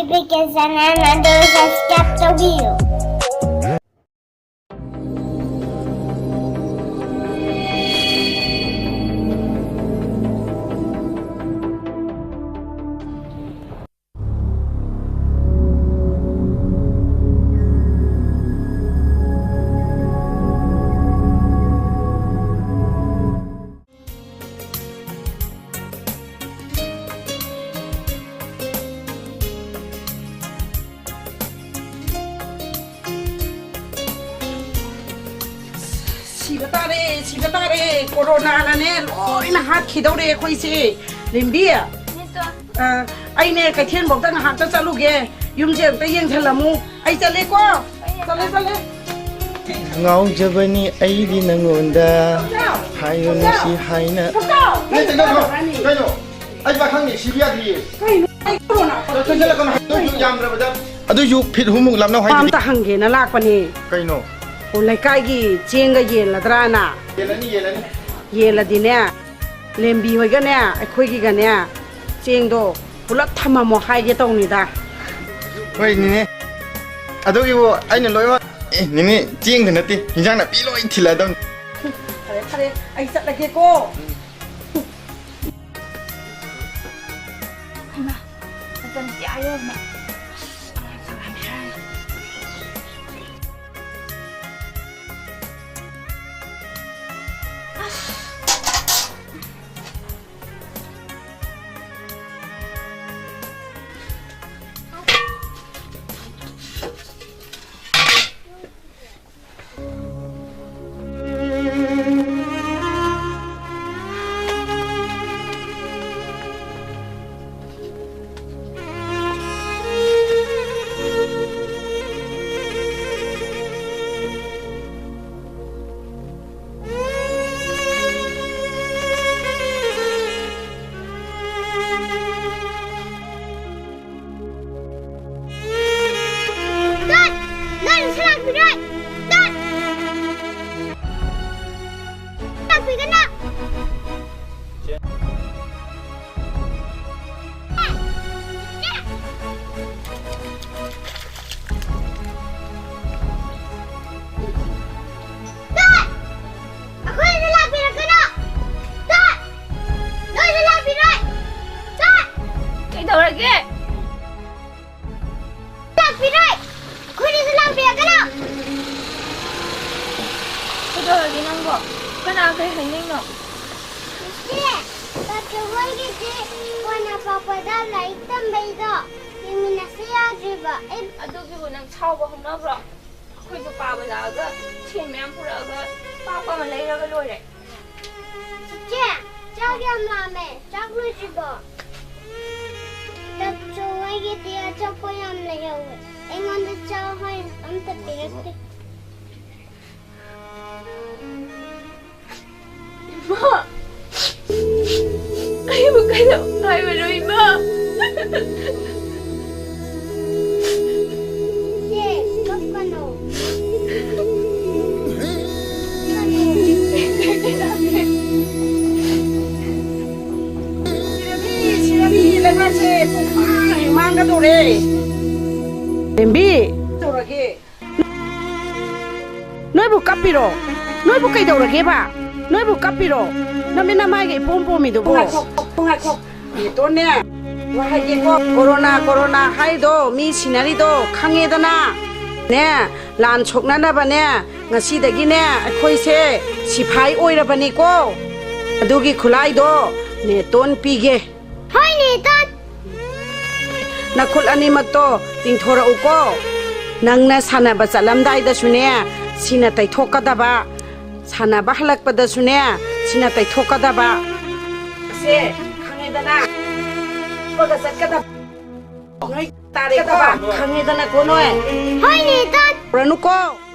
because another has kept the wheel. 시베타레 코로나라네 로이나 핫 키도레 코이시 림비야 아이네 가티엔 먹다 나 핫자 잘루게 윰제 빼행 살라무 아이 잘레고 잘레 ꯉꯥꯎꯖꯕꯅꯤ ꯑꯩꯗꯤ ꯅꯪꯉꯣꯟꯗ ꯍꯥꯏꯌꯨ ꯅꯨꯡꯁꯤ ꯍꯥꯏꯅ ꯀꯩꯅꯣ ꯑꯩ ꯄꯥꯈꯪꯅꯤ ꯁꯤꯕ ꯌꯥꯗ꯭ꯔꯤꯌꯦ ꯀꯩꯅꯣ ꯌꯥꯝꯗ꯭ꯔꯕꯗ ꯑꯗꯨꯁꯨ ꯐꯤꯠ ꯍꯨꯝꯃꯨꯛ ꯂꯥꯞꯅꯧ ꯍꯥꯏꯗꯤ ꯄꯥꯝꯇ ꯍꯪꯒꯦꯅ ꯂꯥꯛꯄꯅꯤ ꯀꯩꯅꯣ ꯂꯩꯀꯥꯏꯒꯤ ꯆꯦꯡꯒ ꯌꯦꯜꯂꯗ꯭ꯔꯥꯅ ꯌꯦꯜꯂꯅꯤ ꯌꯦꯜꯂꯗꯤꯅꯦ ꯂꯦꯝꯕꯤ ꯍꯣꯏꯒꯅꯦ ꯑꯩꯈꯣꯏꯒꯤꯒꯅꯦ ꯆꯦꯡꯗꯣ ꯄꯨꯂꯞ ꯊꯝꯃꯝꯃꯣ ꯍꯥꯏꯒꯦ ꯇꯧꯅꯤꯗ ꯍꯣꯏ ꯅꯤꯅꯦ ꯑꯗꯨꯒꯤꯕꯨ ꯑꯩꯅ ꯂꯣꯏꯅꯃꯛ ꯅꯤꯅꯦ ꯆꯦꯡꯗ ꯅꯠꯇꯦ ꯍꯤꯟꯖꯥꯡ ꯅꯥꯄꯤ ꯂꯣꯏ ꯊꯤꯜꯂꯗꯧꯅꯤ ꯐꯔꯦ ꯑꯩ ꯆꯠꯂꯒꯦꯀꯣ ꯑꯗꯨꯒꯤꯕꯨ ꯅꯪ ꯁꯥꯎꯕ ꯍꯧꯅꯕ꯭ꯔꯣ ꯑꯩꯈꯣꯏꯁꯨ ꯄꯥꯕ ꯂꯥꯛꯑꯒ ꯁꯦꯟ ꯃꯌꯥꯝ ꯄꯨꯔꯛꯑꯒ ꯄꯥꯛꯄ ꯑꯃ ꯂꯩꯔꯒ ꯂꯣꯏꯔꯦ ꯆꯦ ꯆꯥꯛ ꯌꯥꯝ ꯂꯥꯝꯃꯦ ꯆꯥꯛ ꯂꯣꯏꯗ꯭ꯔꯤꯕꯣ ꯆꯥꯛꯁꯨ ꯑꯩꯒꯤꯗꯤ ꯑꯆꯥꯄꯣꯠ ꯌꯥꯝ ꯂꯩꯍꯧꯋꯦ ꯑꯩꯉꯣꯟꯗ ꯆꯥꯎ ꯍꯥꯏꯅ ꯑꯝꯇ ꯄꯤꯔꯛꯇꯦ ꯏꯃꯥ ꯑꯩꯕꯨ ꯀꯩꯗꯧ ꯍꯥꯏꯕꯅꯣ ꯏꯃꯥ 망가도래 엠비 도라게 너희부 까삐로 너희부 까이도라게 봐 너희부 까삐로 남이나 마이게 뽐뽐이도 보 퐁하콕 이또네 와하게고 코로나 하이도 미 시나리도 강해더나 네 란 촉나나바네 ngasidagiне akhoi sipai oirabani ko adugi khulai do ne ton pige hoi ne ton nakhul ani makto tingthora uko nangna sanaba chalamdai da sune sina tai thokadaba sanaba halakpada sune sina tai thokadaba se khangedana boga satkada noi tare ka ba khangedana ko noi hoi ne ton ranuko